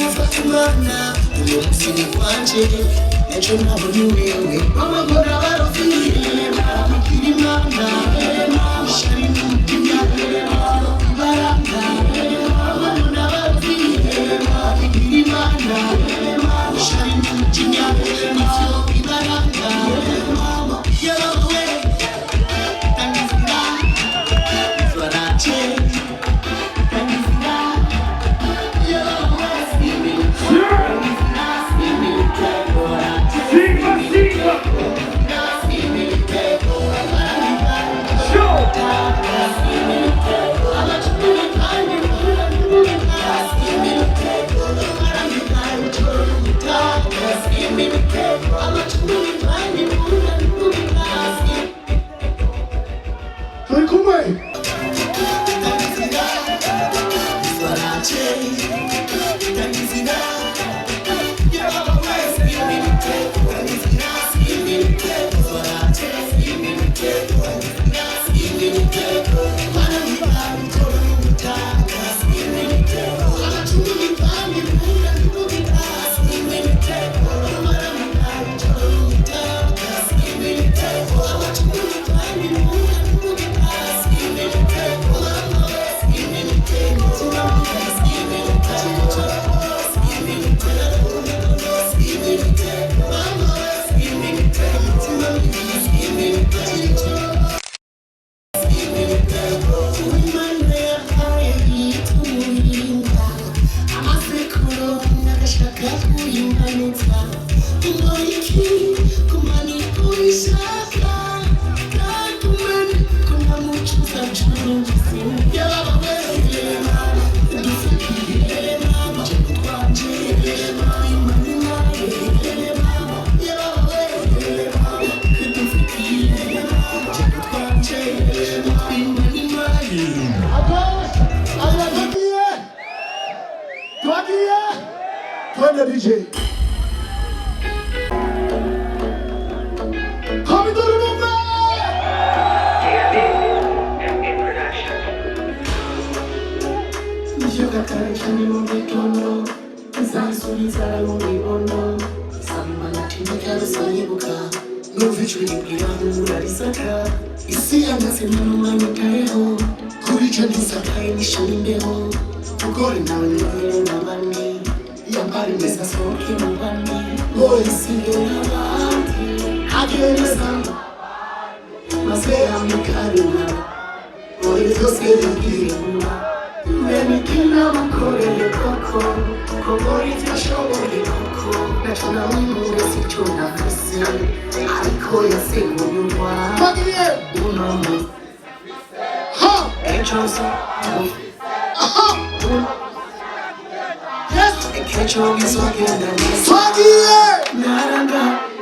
Fatimana, umusini kwanje, ejo nabonye wewe, abagora barofile, bakirimana, shari n'umutima, baranga, abagora barofile, bakirimana, shari n'umutima, ivyo baranga, yawe, tangizira, twarache. DJ. Come to the room Yambari mesa soki mbani Boy siyo nabati Agene samba Masea mikarina Boy tosere kirima Meni kina makore koko Kogori tashobo koko Nachona mimure sichona kasi Aliko ya sego nyumwa Magiye Unamu Ha Echoso Aha Catch all these fucking days. Naranga.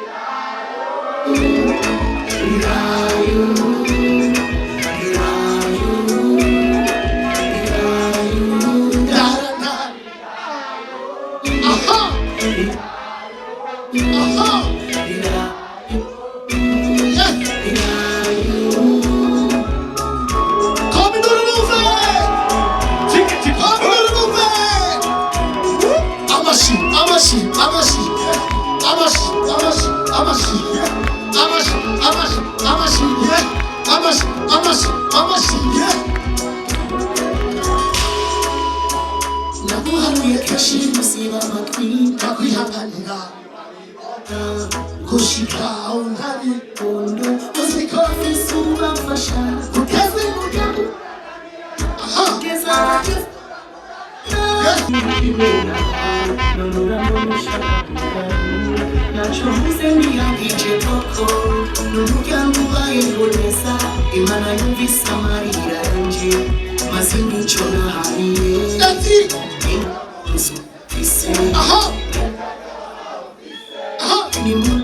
Nakuharuye keshi musiba matwi nakwihanganira gushika ungari pondo uziko fisuba fasha kukeze mugabu keza Imana yumvise amarira yanje maze nico nahariye aha nimu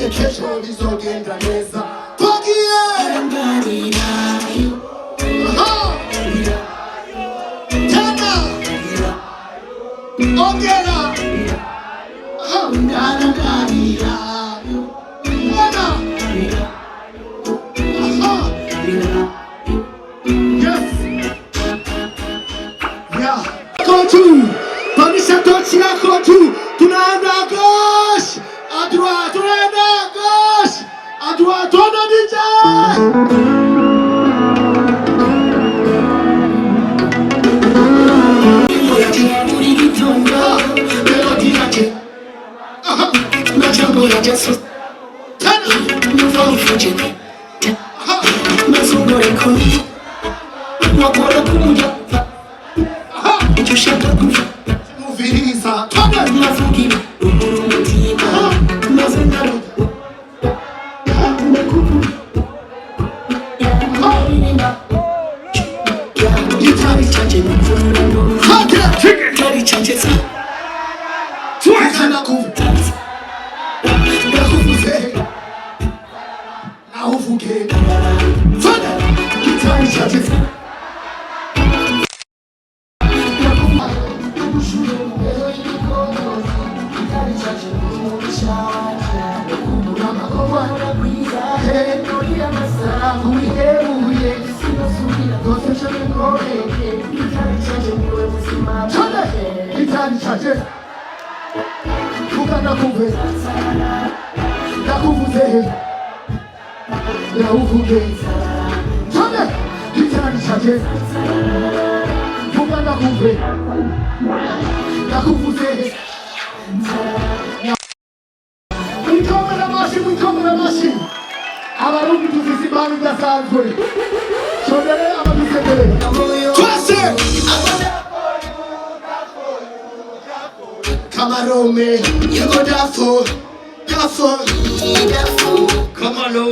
ekesho bizogenda neza twagiye ngarira aha tena ongera aha ngarira yako tu, pandisha tochi yako tu. Tunaenda gosh, adua, tunaenda gosh, adua, tuna DJ. Abarundi tuzisibani gasanzwe. Chodele amabisekele. Twase. Kamarome, yego dafo.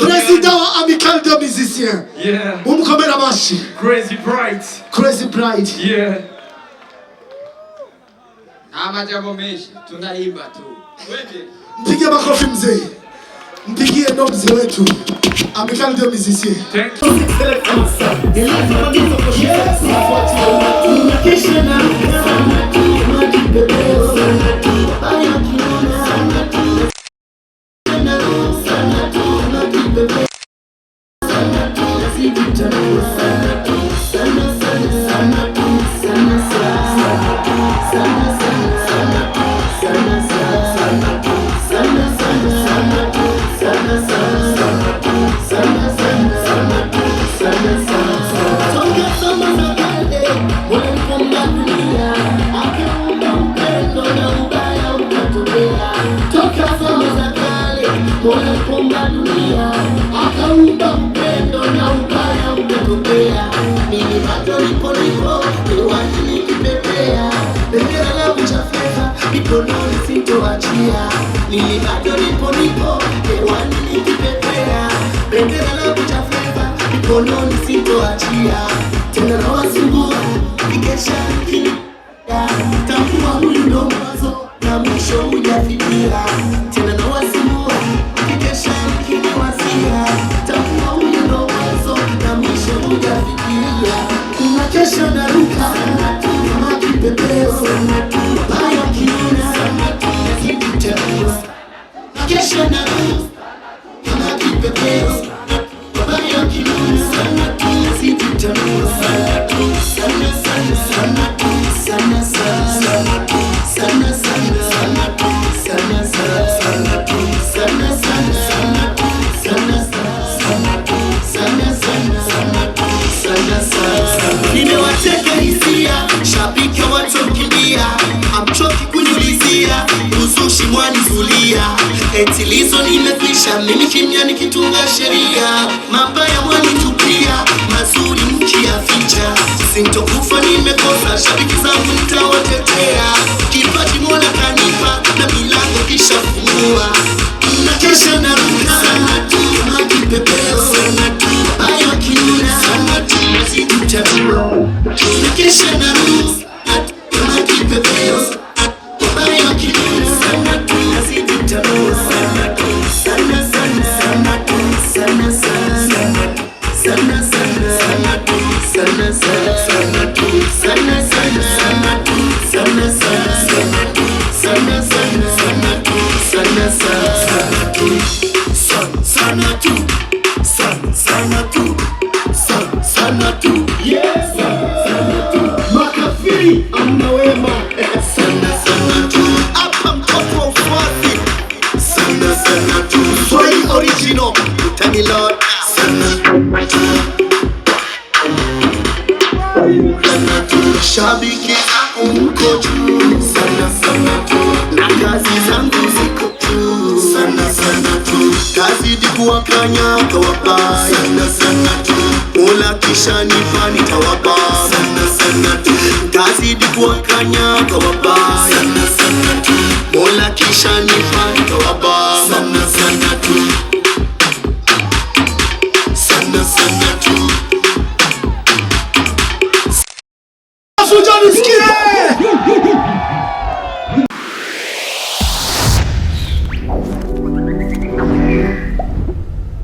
Président amical de musiciens. Yeah. Umkomera mashi. Crazy Bright. Crazy Bright. Yeah. Amajambo meshi, tunaimba tu. Wewe. Mpige makofi mzee. Mpigie ndo mzee wetu. Amical de musiciens. Thank you. Etilizo nimekwisha, mimi kimya nikitunga sheria. Mabaya mwanitupia, mazuri mkiyaficha. Sintokufa nimekosa, shabiki zangu nitawatetea. Kipaji Mola kanipa, na milango kisha fungua. Nakesha na ruka, kama kipepeo. Mabaya wakiuna, nazidi kuchagua. Nakesha na ruka, kama kipepeo. Mabaya wakiuna, nazidi kuchagua. mashabiki zangu mko juu sana sana tu, na kazi zangu ziko juu sana sana tu, tazidi kuwakanyaga wabaya sana sana tu, Mola kisha nipa nitawapa sana sana tu, tazidi kuwakanyaga wabaya sana sana tu, Mola kisha nipa nitawapa sana sana tu, sana sana tu. Fuja nisikie.